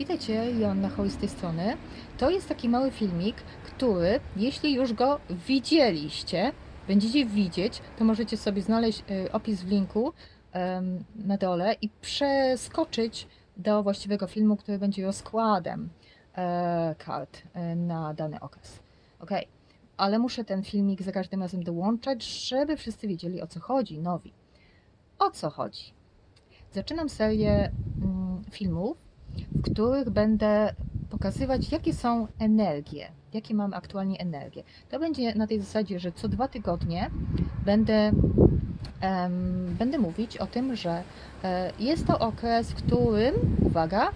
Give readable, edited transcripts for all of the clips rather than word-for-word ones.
Witajcie, Joanna Hoy z tej strony. To jest taki mały filmik, który, jeśli już go widzieliście, będziecie widzieć, to możecie sobie znaleźć opis w linku na dole i przeskoczyć do właściwego filmu, który będzie rozkładem kart na dany okres. Ok, ale muszę ten filmik za każdym razem dołączać, żeby wszyscy wiedzieli, o co chodzi, nowi. O co chodzi? Zaczynam serię filmów, w których będę pokazywać, jakie są energie, jakie mamy aktualnie energie. To będzie na tej zasadzie, że co 2 tygodnie będę mówić o tym, że jest to okres, w którym, uwaga,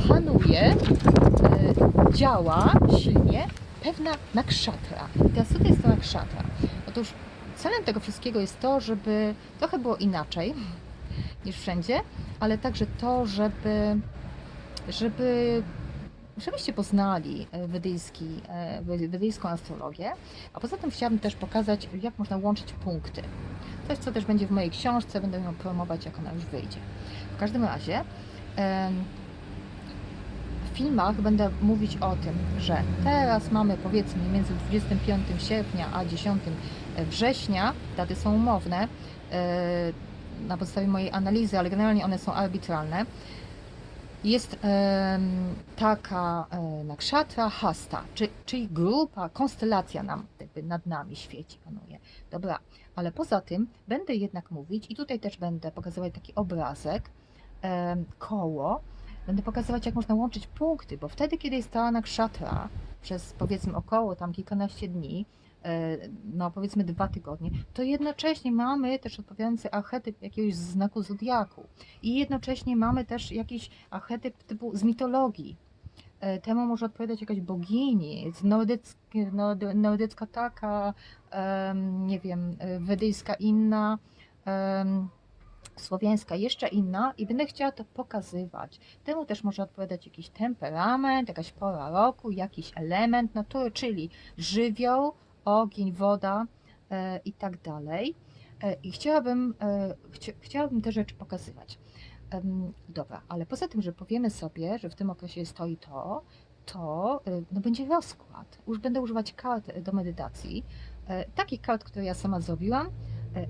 panuje, działa silnie pewna nakshatra. I teraz co to jest ta nakshatra? Otóż celem tego wszystkiego jest to, żeby trochę było inaczej niż wszędzie, ale także to, żebyście poznali wedyjską astrologię, a poza tym chciałabym też pokazać, jak można łączyć punkty. Coś, co też będzie w mojej książce, będę ją promować, jak ona już wyjdzie. W każdym razie w filmach będę mówić o tym, że teraz mamy powiedzmy między 25 sierpnia a 10 września, daty są umowne, na podstawie mojej analizy, ale generalnie one są arbitralne. Jest taka nakshatra hasta, czyli grupa, konstelacja nad nami świeci, panuje. Dobra, ale poza tym będę jednak mówić i tutaj też będę pokazywać taki obrazek, koło, będę pokazywać, jak można łączyć punkty, bo wtedy, kiedy jest ta nakshatra przez powiedzmy około tam kilkanaście dni, no powiedzmy 2 tygodnie, to jednocześnie mamy też odpowiadający archetyp jakiegoś znaku zodiaku i jednocześnie mamy też jakiś archetyp typu z mitologii. Temu może odpowiadać jakaś bogini, nordycka taka, nie wiem, wedyjska inna, słowiańska jeszcze inna i będę chciała to pokazywać. Temu też może odpowiadać jakiś temperament, jakaś pora roku, jakiś element natury, czyli żywioł, ogień, woda i tak dalej. I chciałabym te rzeczy pokazywać. Dobra, ale poza tym, że powiemy sobie, że w tym okresie jest to i to no będzie rozkład. Już będę używać kart do medytacji. Takich kart, które ja sama zrobiłam,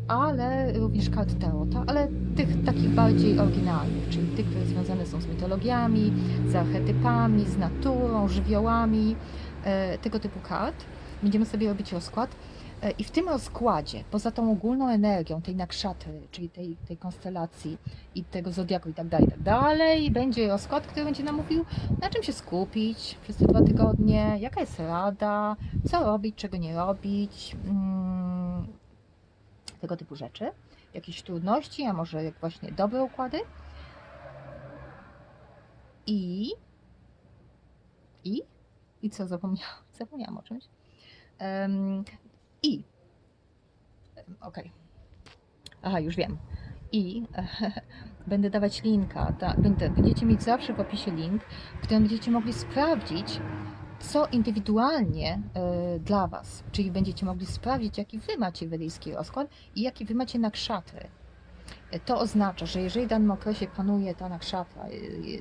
ale również kart tarota, ale tych takich bardziej oryginalnych, czyli tych, które związane są z mitologiami, z archetypami, z naturą, żywiołami, tego typu kart. Będziemy sobie robić rozkład. I w tym rozkładzie, poza tą ogólną energią tej nakshatra, czyli tej konstelacji i tego zodiaku i tak dalej, będzie rozkład, który będzie nam mówił, na czym się skupić przez te 2 tygodnie, jaka jest rada, co robić, czego nie robić, tego typu rzeczy. Jakieś trudności, a może jak właśnie dobre układy. I co zapomniałam? Zapomniałam o czymś. Okej. Aha, już wiem. Będę dawać linka. Będziecie mieć zawsze w opisie link, w którym będziecie mogli sprawdzić, co indywidualnie dla Was. Czyli będziecie mogli sprawdzić, jaki Wy macie wedyjski rozkład i jaki Wy macie nakshatra. To oznacza, że jeżeli w danym okresie panuje ta nakshatra,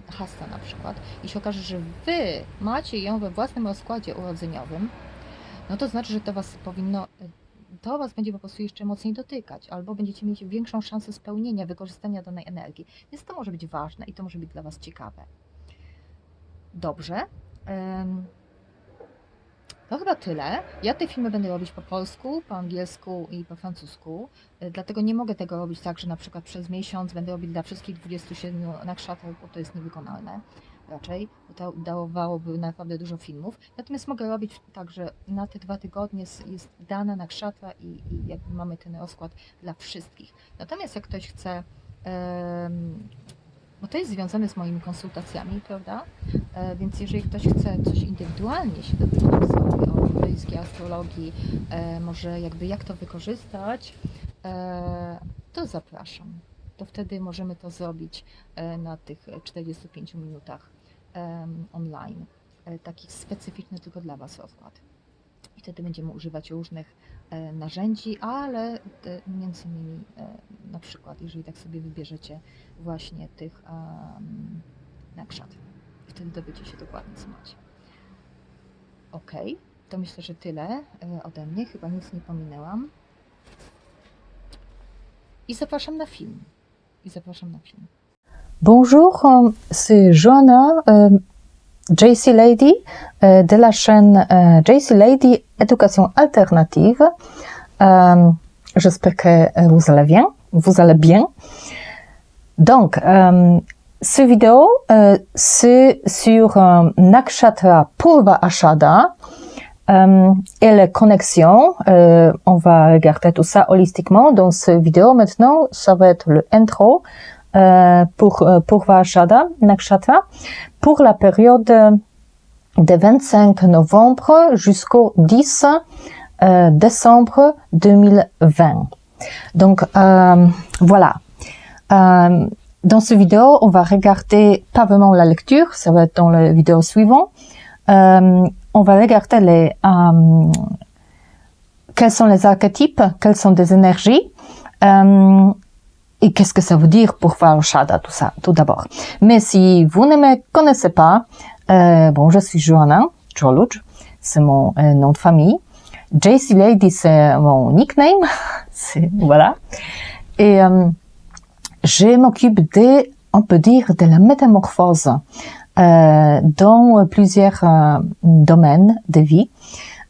hasta na przykład, i się okaże, że Wy macie ją we własnym rozkładzie urodzeniowym, no to znaczy, że to Was będzie po prostu jeszcze mocniej dotykać, albo będziecie mieć większą szansę spełnienia, wykorzystania danej energii. Więc to może być ważne i to może być dla Was ciekawe. Dobrze. To chyba tyle. Ja te filmy będę robić po polsku, po angielsku i po francusku, dlatego nie mogę tego robić tak, że na przykład przez miesiąc będę robić dla wszystkich 27 nakszatrów, bo to jest niewykonalne raczej, bo to dawałoby naprawdę dużo filmów. Natomiast mogę robić tak, że na te 2 tygodnie jest dana nakshatra i jakby mamy ten rozkład dla wszystkich. Natomiast jak ktoś chce, bo to jest związane z moimi konsultacjami, prawda? Więc jeżeli ktoś chce coś indywidualnie się dowiedzieć sobie o brytyjskiej astrologii, może jakby jak to wykorzystać, to zapraszam. To wtedy możemy to zrobić na tych 45 minutach online. Taki specyficzny tylko dla Was rozkład. I wtedy będziemy używać różnych narzędzi, ale między innymi na przykład, jeżeli tak sobie wybierzecie właśnie tych nakshatra, wtedy dowiecie się dokładnie, co macie. Ok, to myślę, że tyle ode mnie, chyba nic nie pominęłam. I zapraszam na film. Bonjour, c'est Joanna, JC Lady de la chaîne JC Lady Éducation Alternative. J'espère que vous allez bien. Donc, cette vidéo, c'est sur Nakshatra Purva Ashada et les connexions. On va regarder tout ça holistiquement dans cette vidéo. Maintenant, ça va être le intro pour Purva Ashada Nakshatra pour la période de 25 novembre jusqu'au 10 décembre 2020. Donc, voilà. Dans cette vidéo, on va regarder pas vraiment la lecture, ça va être dans la vidéo suivante. On va regarder quels sont les archétypes, quelles sont des énergies, et qu'est-ce que ça veut dire pour Purva Ashada, tout ça, tout d'abord. Mais si vous ne me connaissez pas, bon, je suis Joanna Choluj, c'est mon nom de famille. JC Lady, c'est mon nickname, voilà. Et je m'occupe on peut dire, de la métamorphose dans plusieurs domaines de vie.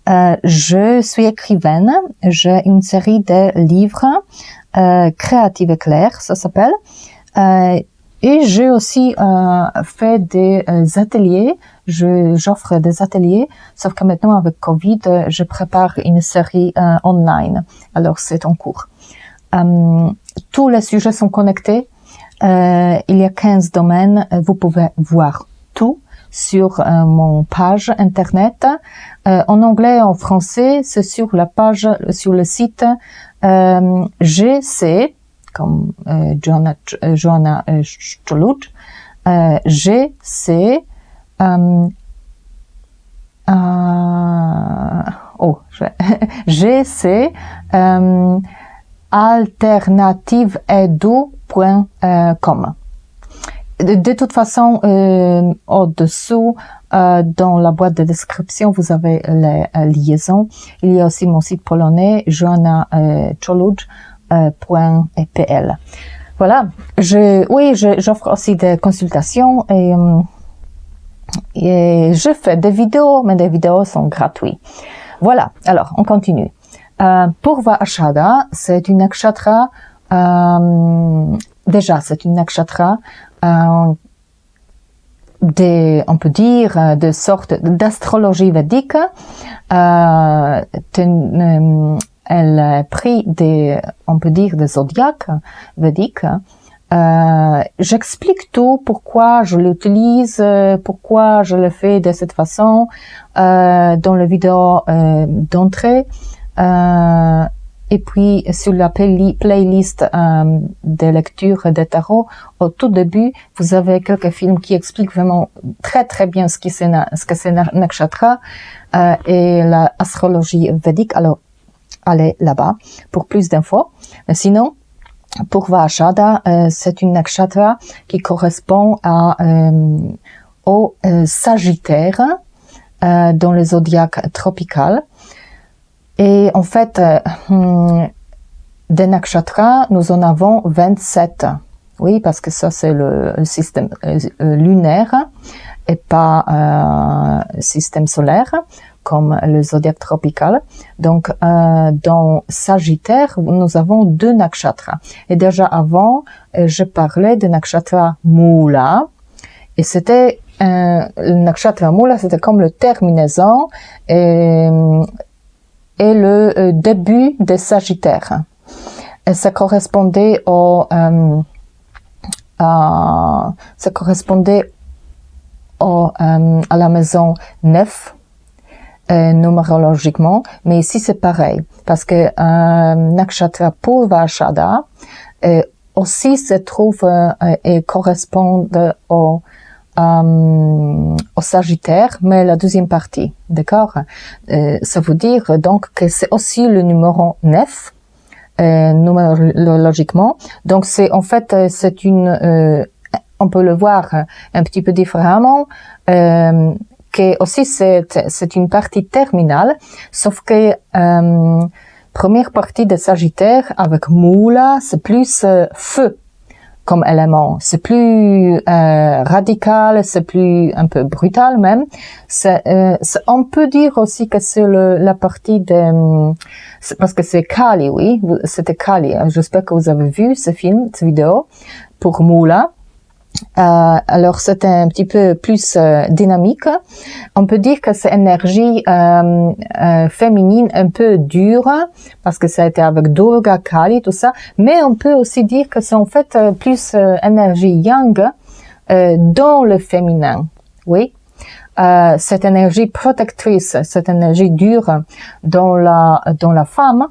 Je suis écrivaine, j'ai une série de livres Créative et clair, ça s'appelle. Et j'ai aussi fait des ateliers, j'offre des ateliers, sauf que maintenant avec Covid, je prépare une série online, alors c'est en cours. Tous les sujets sont connectés, il y a 15 domaines, vous pouvez voir tout sur mon page internet, en anglais et en français, c'est sur la page, sur le site GC, comme Joanna Choluj, GC GC alternativeedu.com. De toute façon, au-dessous, dans la boîte de description, vous avez les liaisons. Il y a aussi mon site polonais, joannacholuj.pl. Voilà. J'offre aussi des consultations et je fais des vidéos, mais des vidéos sont gratuites. Voilà. Alors, on continue. Purva Ashada, c'est une nakshatra, déjà, c'est une nakshatra, on peut dire, de sorte d'astrologie védique. Elle a pris on peut dire, des zodiaques védiques. J'explique tout, pourquoi je l'utilise, pourquoi je le fais de cette façon, dans la vidéo d'entrée. Et puis, sur la playlist de lecture de tarot, au tout début, vous avez quelques films qui expliquent vraiment très très bien ce que c'est nakshatra et l'astrologie védique. Alors, allez là-bas pour plus d'infos. Mais sinon, Purva Ashada, c'est une nakshatra qui correspond au Sagittaire dans le zodiaque tropical. Et en fait, des nakshatras, nous en avons 27. Oui, parce que ça, c'est le système lunaire et pas système solaire, comme le zodiaque tropical. Donc, dans Sagittaire, nous avons 2 nakshatras. Et déjà avant, je parlais de nakshatra Mula. Et c'était, le nakshatra Mula, c'était comme le terminaison et le début de Sagittaire. Et ça correspondait à la maison 9, numérologiquement, mais ici c'est pareil, parce que Nakshatra Purva Ashada aussi se trouve et correspond au Sagittaire, mais la deuxième partie, d'accord? Ça veut dire donc que c'est aussi le numéro 9, numérologiquement. Donc c'est en fait c'est une, on peut le voir un petit peu différemment, que aussi c'est une partie terminale, sauf que première partie de Sagittaire avec Moula, c'est plus feu comme élément. C'est plus radical, c'est plus un peu brutal même. On peut dire aussi que c'est la partie de... parce que c'est Kali, oui, c'était Kali. J'espère que vous avez vu ce film, cette vidéo, pour Moula. Alors c'était un petit peu plus dynamique. On peut dire que c'est énergie féminine un peu dure parce que ça a été avec Durga, Kali, tout ça. Mais on peut aussi dire que c'est en fait plus énergie yang dans le féminin. Oui. Cette énergie protectrice, cette énergie dure dans la femme.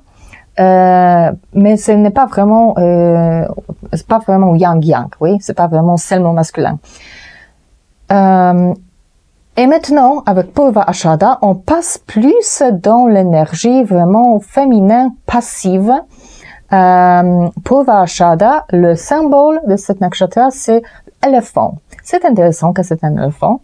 Mais ce n'est pas vraiment, c'est pas vraiment yang-yang, oui, c'est pas vraiment seulement masculin. Et maintenant, avec Purva Ashada, on passe plus dans l'énergie vraiment féminin passive. Purva Ashada, le symbole de cette nakshatra, c'est l'éléphant. C'est intéressant que c'est un éléphant.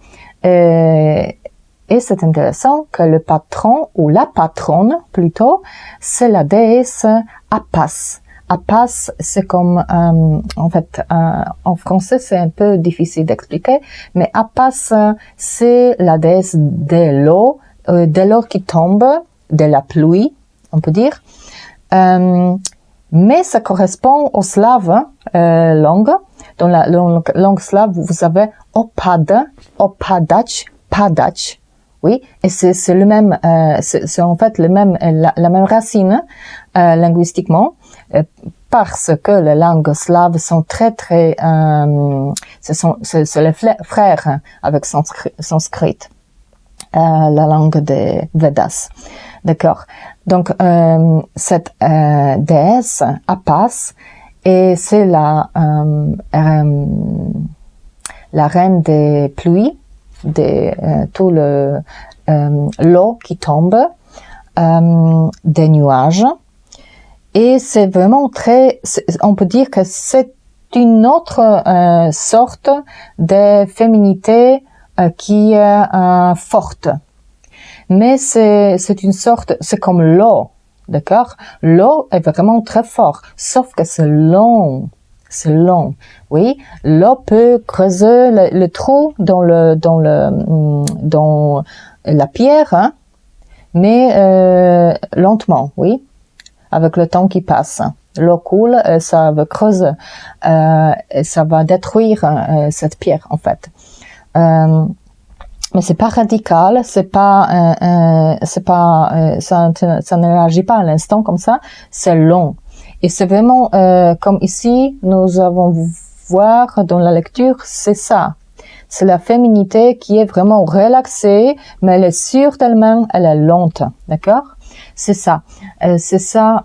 Et c'est intéressant que le patron, ou la patronne plutôt, c'est la déesse Apas. Apas, c'est comme, en fait, en français, c'est un peu difficile d'expliquer, mais Apas, c'est la déesse de l'eau qui tombe, de la pluie, on peut dire. Mais ça correspond au slave langue. Dans la langue slave, vous avez Opad, Opadach, Padach. Oui, et c'est le même, c'est en fait la même racine linguistiquement, parce que les langues slaves sont très c'est les frères avec sanskrit, la langue des Vedas, d'accord. Donc cette déesse Apas, et c'est la reine des pluies, tout l'eau qui tombe, des nuages, et c'est vraiment on peut dire que c'est une autre sorte de féminité qui est forte, mais c'est une sorte, c'est comme l'eau, d'accord? L'eau est vraiment très forte, sauf que c'est long. C'est long, oui. L'eau peut creuser le trou dans la pierre, hein, mais lentement, oui, avec le temps qui passe. L'eau coule, ça va creuser, et ça va détruire cette pierre en fait. Mais c'est pas radical, ça ne réagit pas à l'instant comme ça. C'est long. Et c'est vraiment, comme ici, nous avons voir dans la lecture, c'est ça. C'est la féminité qui est vraiment relaxée, mais elle est sûre d'elle-même, elle est lente. D'accord? C'est ça. C'est ça,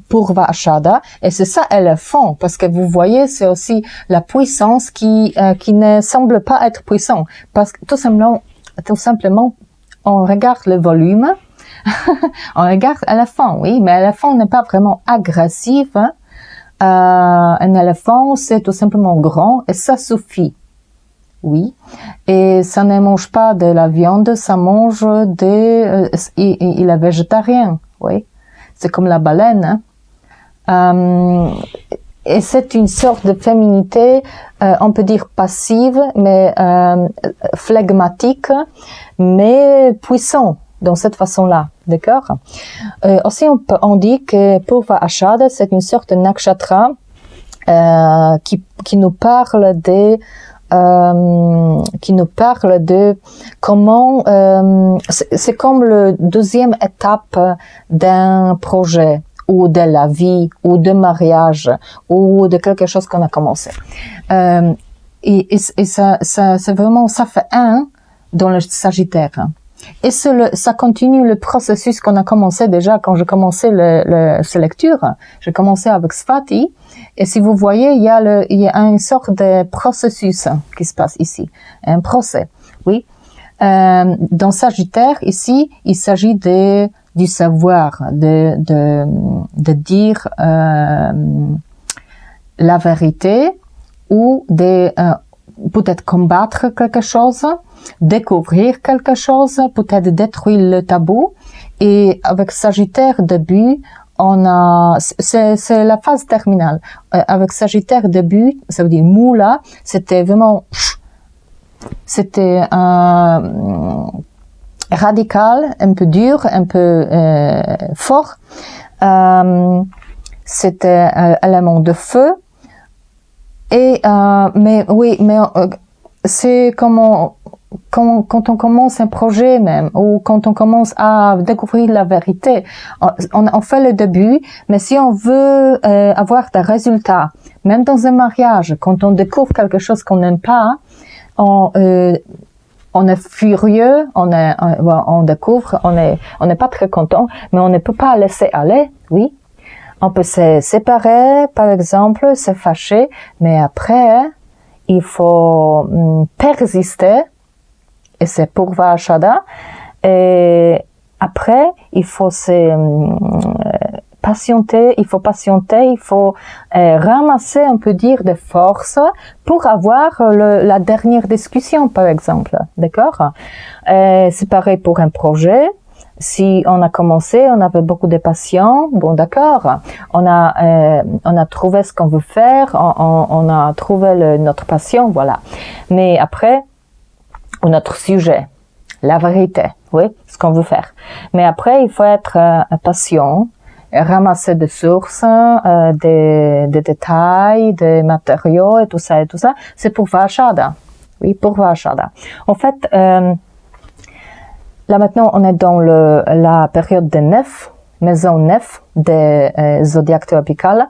Purva Ashada. Et c'est ça, éléphant. Parce que vous voyez, c'est aussi la puissance qui ne semble pas être puissante. Parce que tout simplement, on regarde le volume. On regarde l'éléphant, oui, mais l'éléphant n'est pas vraiment agressif. Hein. Un éléphant, c'est tout simplement grand et ça suffit. Oui. Et ça ne mange pas de la viande, ça mange il est végétarien, oui. C'est comme la baleine. Hein. Et c'est une sorte de féminité, on peut dire passive, mais flegmatique, mais puissant. Dans cette façon-là, d'accord? Aussi, on dit que Purva Ashada, c'est une sorte de nakshatra qui nous parle de comment c'est comme le deuxième étape d'un projet ou de la vie ou de mariage ou de quelque chose qu'on a commencé. Et ça c'est vraiment, ça fait un dans le Sagittaire. Et ça continue le processus qu'on a commencé déjà quand j'ai commencé cette lecture. J'ai commencé avec Svati Et si vous voyez, il y a une sorte de processus qui se passe ici, un procès, oui. Dans Sagittaire, ici, il s'agit du savoir, de dire la vérité ou de peut-être combattre quelque chose, découvrir quelque chose, peut-être détruire le tabou. Et avec Sagittaire début, c'est la phase terminale. Avec Sagittaire début, ça veut dire moula, c'était vraiment, c'était radical, un peu dur, un peu fort. C'était élément de feu. Et mais oui, mais c'est quand on commence un projet même, ou quand on commence à découvrir la vérité, on fait le début, mais si on veut avoir des résultats, même dans un mariage, quand on découvre quelque chose qu'on n'aime pas, on est furieux, on découvre, on n'est pas très content, mais on ne peut pas laisser aller, oui. On peut se séparer, par exemple, se fâcher, mais après, il faut persister, et c'est Purva Ashada, et après, il faut patienter, il faut ramasser, on peut dire, des forces pour avoir la dernière discussion, par exemple, d'accord? C'est pareil pour un projet. Si on a commencé, on avait beaucoup de passion, bon d'accord, on a trouvé ce qu'on veut faire, on a trouvé notre passion, voilà. Mais après, notre sujet, la vérité, oui, ce qu'on veut faire. Mais après, il faut être patient, ramasser des sources, des détails, des matériaux et tout ça. C'est pour Vashada. Oui, pour Vashada. En fait, là maintenant, on est dans la période de 9, maison 9 des zodiaques tropicales,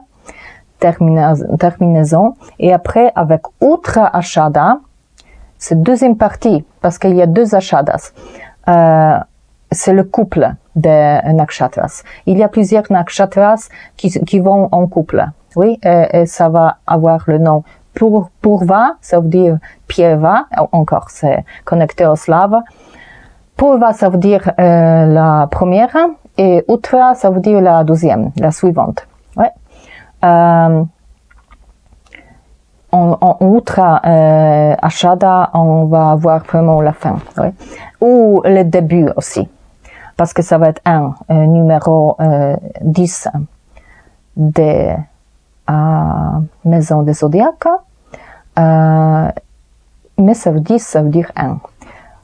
terminaison. Et après, avec Uttara Ashada, c'est deuxième partie, parce qu'il y a deux Ashadas. C'est le couple des nakshatras. Il y a plusieurs nakshatras qui vont en couple. Oui, et ça va avoir le nom Purva, ça veut dire Pieva, encore, c'est connecté au slave. Purva, ça veut dire la première, et Uttara, ça veut dire la deuxième, la suivante. Ouais. En Uttara Ashada, on va avoir vraiment la fin, oui. Ou le début aussi, parce que ça va être un numéro 10 des maisons des zodiaques, mais ça veut dire 1.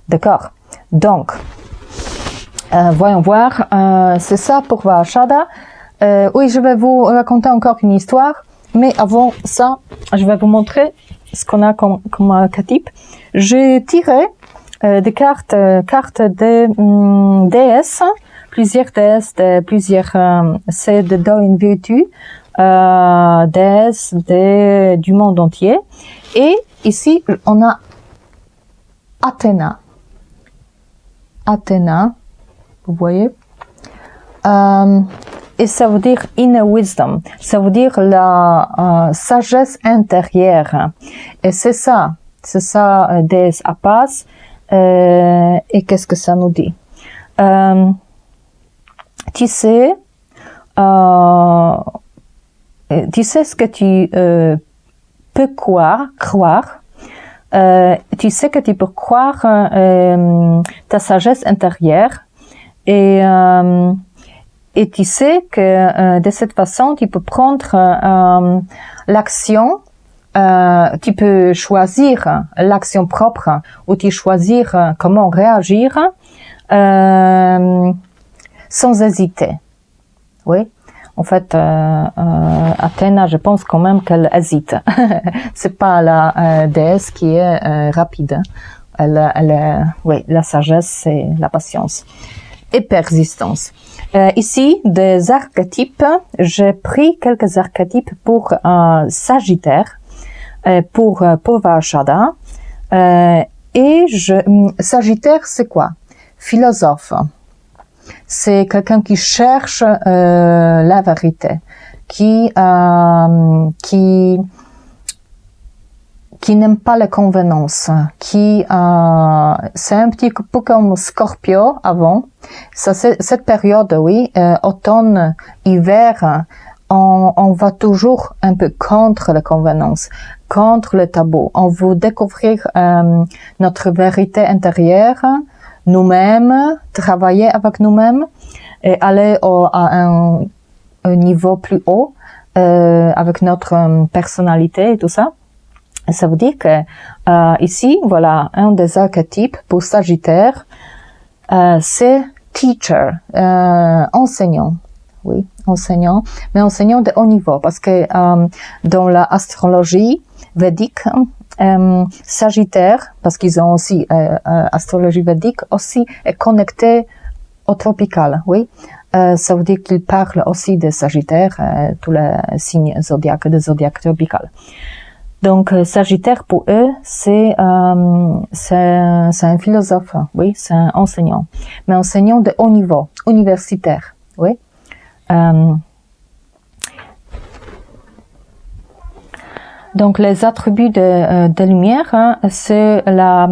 D'accord? Donc, voyons voir, c'est ça pour Vashada. Oui, je vais vous raconter encore une histoire, mais avant ça, je vais vous montrer ce qu'on a comme archétype. J'ai tiré des cartes de déesses, plusieurs déesses, c'est de dans une vertu, déesses du monde entier. Et ici, on a Athéna. Athéna, vous voyez, et ça veut dire inner wisdom, ça veut dire la sagesse intérieure. Et c'est ça, déesse Appas. Et qu'est-ce que ça nous dit? Tu sais ce que tu peux croire. Tu sais que tu peux croire ta sagesse intérieure et tu sais que de cette façon tu peux prendre l'action, tu peux choisir l'action propre ou tu choisir comment réagir sans hésiter. Oui. En fait, Athéna, je pense quand même qu'elle hésite. C'est pas la déesse qui est rapide. Oui, la sagesse, c'est la patience et persistance. Ici, des archétypes. J'ai pris quelques archétypes pour Sagittaire, pour Vashada. Et Sagittaire, c'est quoi? Philosophe. C'est quelqu'un qui cherche la vérité, qui n'aime pas les convenances, c'est un petit peu comme Scorpio avant. Ça, c'est cette période, oui, automne, hiver, on va toujours un peu contre les convenances, contre le tabou. On veut découvrir notre vérité intérieure, nous-mêmes, travailler avec nous-mêmes et aller à un niveau plus haut avec notre personnalité et tout ça. Ça veut dire que ici, voilà, un des archétypes pour Sagittaire, c'est teacher, enseignant. Oui, enseignant, mais enseignant de haut niveau, parce que dans la astrologie védique, Sagittaire, parce qu'ils ont aussi astrologie védique, aussi est connecté au tropical, oui. Ça veut dire qu'ils parlent aussi de Sagittaire, tous les signes zodiaques, de zodiaque tropical. Donc, Sagittaire, pour eux, c'est un philosophe, oui, c'est un enseignant. Mais enseignant de haut niveau, universitaire, oui. Donc, les attributs de lumière, hein, c'est la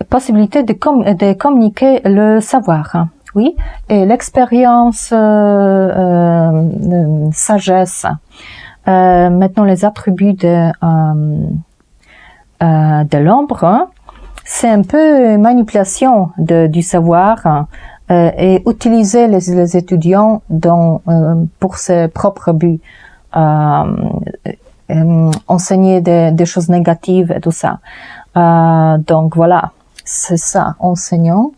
possibilité de communiquer le savoir, hein, oui, et l'expérience, sagesse. Maintenant, les attributs de l'ombre, hein, c'est un peu manipulation du savoir et utiliser les étudiants pour ses propres buts, enseigner des choses négatives et tout ça. Donc voilà, c'est ça, enseignant.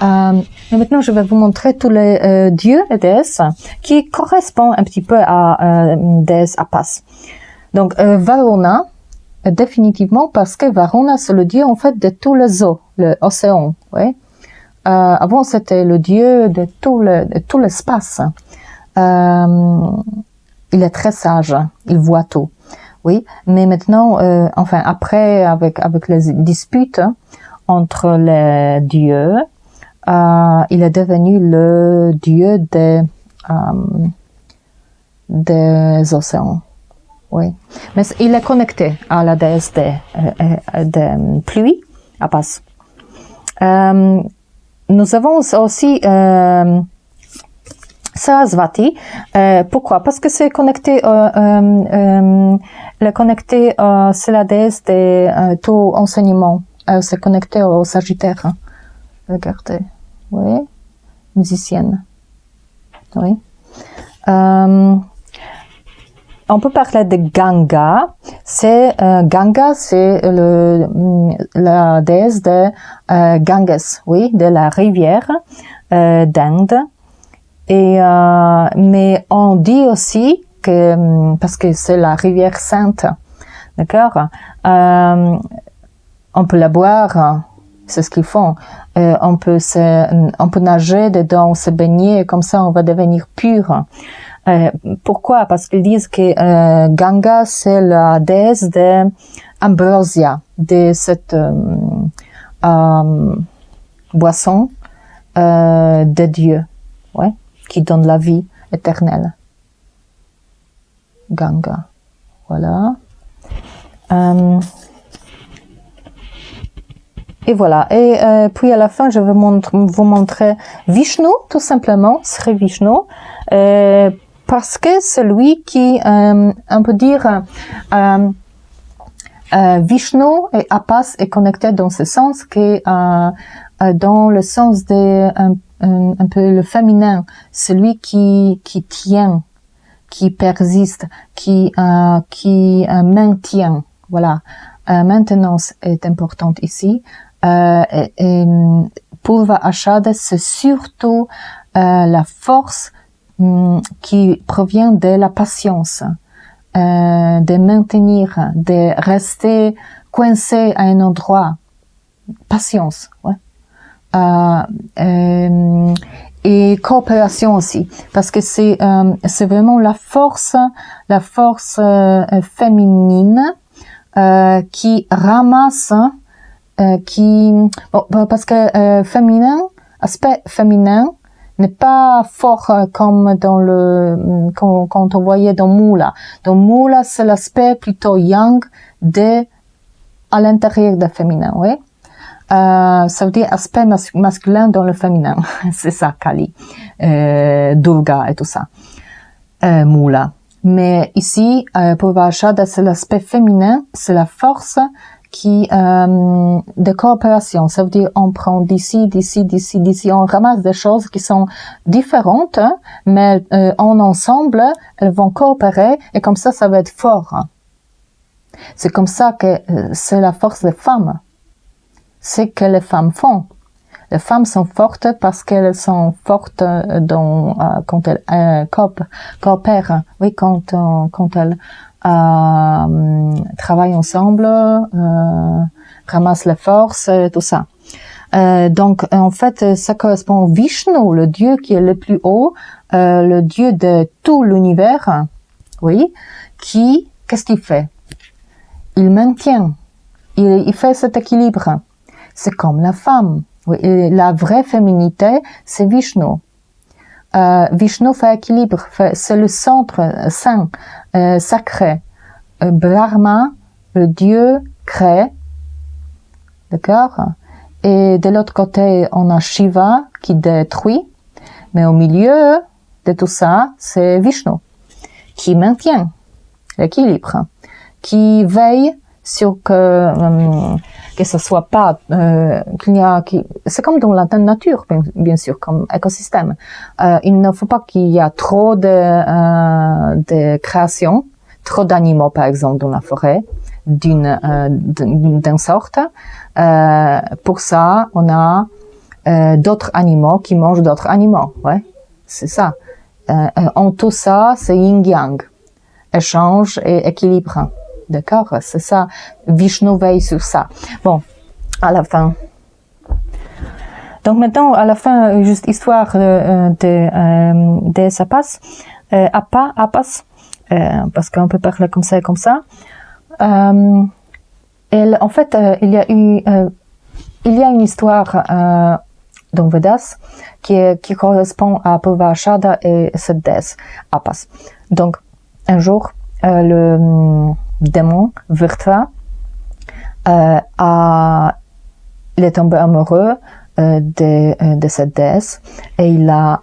Et maintenant, je vais vous montrer tous les dieux et déesses qui correspondent un petit peu à déesse Appas. Donc, Varuna, définitivement, parce que Varuna, c'est le dieu, en fait, de tous les eaux, l'océan, oui. Avant, c'était le dieu de tout l'espace. Il est très sage, il voit tout, oui. Mais maintenant, enfin, après, avec les disputes entre les dieux, il est devenu le dieu des océans. Oui. Mais il est connecté à la déesse de pluie, Appas. Nous avons aussi Sarasvati. Pourquoi? Parce que c'est connecté, c'est la déesse de tout enseignement. C'est connecté au Sagittaire. Hein. Regardez. Oui. Musicienne. Oui. On peut parler de Ganga. Ganga, c'est la déesse de Ganges, oui, de la rivière d'Inde. Et mais on dit aussi que parce que c'est la rivière sainte, d'accord. On peut la boire, c'est ce qu'ils font. On peut nager dedans, se baigner, comme ça on va devenir pur. Pourquoi? Parce qu'ils disent que Ganga, c'est la déesse de Ambrosia, de cette boisson de Dieu, ouais, qui donne la vie éternelle. Ganga, voilà. Et voilà. Et puis à la fin, je vais vous montrer Vishnu, tout simplement, Sri Vishnu. Parce que c'est lui qui, on peut dire, Vishnu et Appas est connecté dans ce sens que dans le sens de un peu le féminin, celui qui tient, qui persiste, qui maintient. Voilà, maintenance est importante ici. Et Purva Ashada, c'est surtout la force qui provient de la patience, de maintenir, de rester coincé à un endroit. Patience, ouais. Et coopération aussi, parce que c'est vraiment la force féminine qui ramasse, parce que féminin, aspect féminin, n'est pas fort comme dans quand on voyait dans Mula. Dans Mula, c'est l'aspect plutôt yang à l'intérieur du féminin, oui. Ça veut dire aspect masculin dans le féminin. C'est ça, Kali, Durga et tout ça. Mula. Mais ici, Purva Shada, c'est l'aspect féminin, c'est la force de coopération. Ça veut dire on prend d'ici, on ramasse des choses qui sont différentes, mais en ensemble, elles vont coopérer et comme ça va être fort. C'est comme ça que c'est la force des femmes. C'est que les femmes font. Les femmes sont fortes parce qu'elles sont fortes quand elles coopèrent. Oui, quand elles travaillent ensemble, ramassent les forces, tout ça. Donc, en fait, ça correspond au Vishnu, le Dieu qui est le plus haut, le Dieu de tout l'univers. Oui, qu'est-ce qu'il fait? Il maintient. Il fait cet équilibre. C'est comme la femme. Oui, et la vraie féminité, c'est Vishnu. Vishnu fait équilibre, c'est le centre saint, sacré. Brahma, le Dieu, crée. D'accord? Et de l'autre côté, on a Shiva qui détruit. Mais au milieu de tout ça, c'est Vishnu qui maintient l'équilibre, qui veille sur que ce soit pas c'est comme dans la nature bien sûr comme écosystème. Il ne faut pas qu'il y ait trop de création, trop d'animaux par exemple dans la forêt d'une sorte. Pour ça on a d'autres animaux qui mangent d'autres animaux. Ouais, c'est ça. En tout ça c'est yin yang, échange et équilibre. D'accord, c'est ça. Vishnu veille sur ça. Bon, à la fin. Donc maintenant, à la fin, juste histoire de Apas, Apas, parce qu'on peut parler comme ça et comme ça. En fait, il y a une histoire dans Vedas qui correspond à Purva Shada et cette déesse Apas. Donc, un jour, le démon Vrtra il est tombé amoureux de cette déesse et il l'a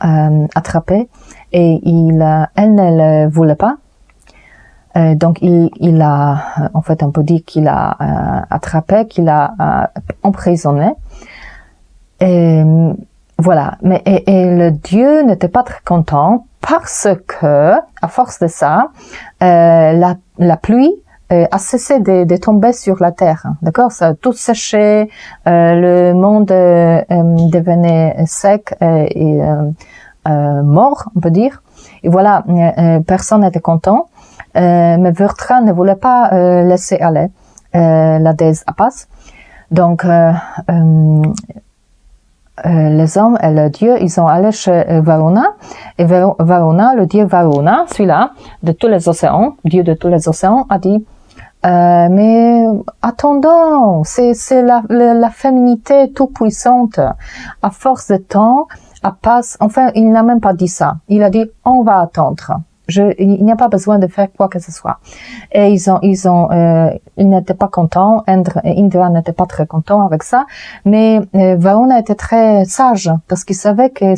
attrapée et elle ne le voulait pas. Donc il a, en fait on peut dire qu'il a attrapé, qu'il a emprisonné. Et voilà, mais et le dieu n'était pas très content parce que, à force de ça, la pluie a cessé de tomber sur la terre. D'accord? Ça a tout séché, le monde devenait sec et mort, on peut dire. Et voilà, personne n'était content. Mais Vrtra ne voulait pas laisser aller la déesse Apas. Donc, les hommes et le dieu, ils sont allés chez Varuna. Et Varuna, le dieu Varuna, celui-là, de tous les océans, dieu de tous les océans, a dit mais attendons, c'est la féminité tout puissante. À force de temps, Apas, enfin, il n'a même pas dit ça. Il a dit, on va attendre. Il n'y a pas besoin de faire quoi que ce soit. Et ils n'étaient pas contents. Indra n'était pas très content avec ça. Mais Varuna était très sage parce qu'il savait que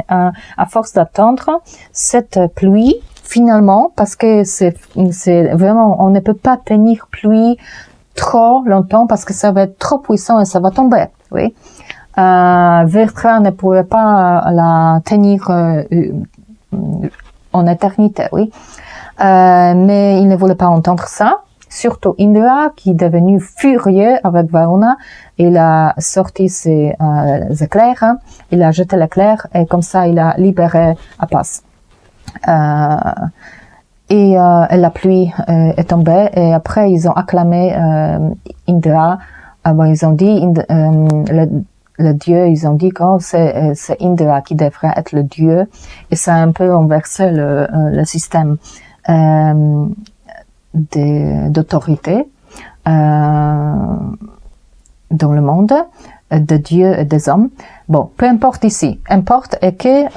à force d'attendre, cette pluie, finalement, parce que c'est vraiment, on ne peut pas tenir pluie trop longtemps parce que ça va être trop puissant et ça va tomber. Oui. Vrtra ne pouvait pas la tenir en éternité, oui. Mais il ne voulait pas entendre ça. Surtout Indra, qui est devenu furieux avec Varuna, il a sorti ses éclairs, il a jeté l'éclair et comme ça il a libéré Apas. Et la pluie est tombée et après ils ont acclamé Indra. Ils ont dit le dieu, ils ont dit que c'est Indra qui devrait être le dieu et ça a un peu renversé le système d'autorité dans le monde. de Dieu et des hommes. Bon, peu importe ici. Importe est que,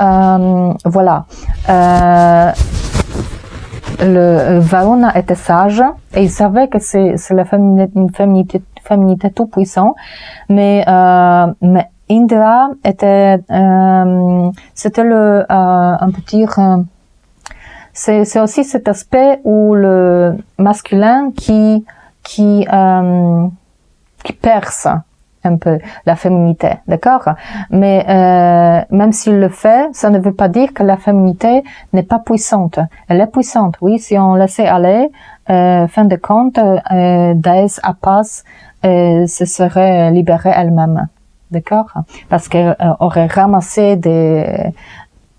voilà, le Varuna était sage et il savait que c'est la féminité tout puissant, mais Indra était, c'était on peut dire, c'est aussi cet aspect où le masculin qui perce un peu la féminité, d'accord? Mais même s'il le fait, ça ne veut pas dire que la féminité n'est pas puissante. Elle est puissante, oui, si on laissait aller, fin de compte, Déesse Appas se serait libérée elle-même, d'accord? Parce qu'elle aurait ramassé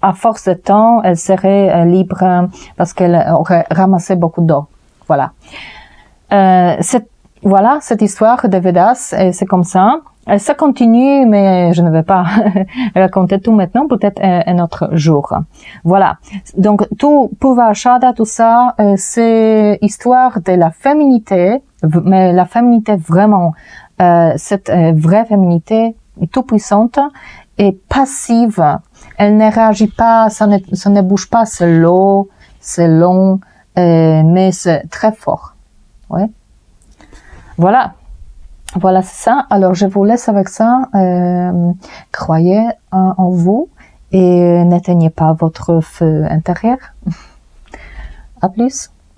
à force de temps, elle serait libre parce qu'elle aurait ramassé beaucoup d'eau. Voilà. Voilà, cette histoire de Vedas, c'est comme ça. Ça continue, mais je ne vais pas raconter tout maintenant, peut-être un autre jour. Voilà. Donc, tout Purvashada, tout ça, c'est histoire de la féminité, mais la féminité vraiment, cette vraie féminité tout puissante et passive. Elle ne réagit pas, ça ne bouge pas, c'est lourd, c'est long, mais c'est très fort. Ouais. Voilà. Voilà, c'est ça. Alors, je vous laisse avec ça. Croyez en vous et n'éteignez pas votre feu intérieur. À plus.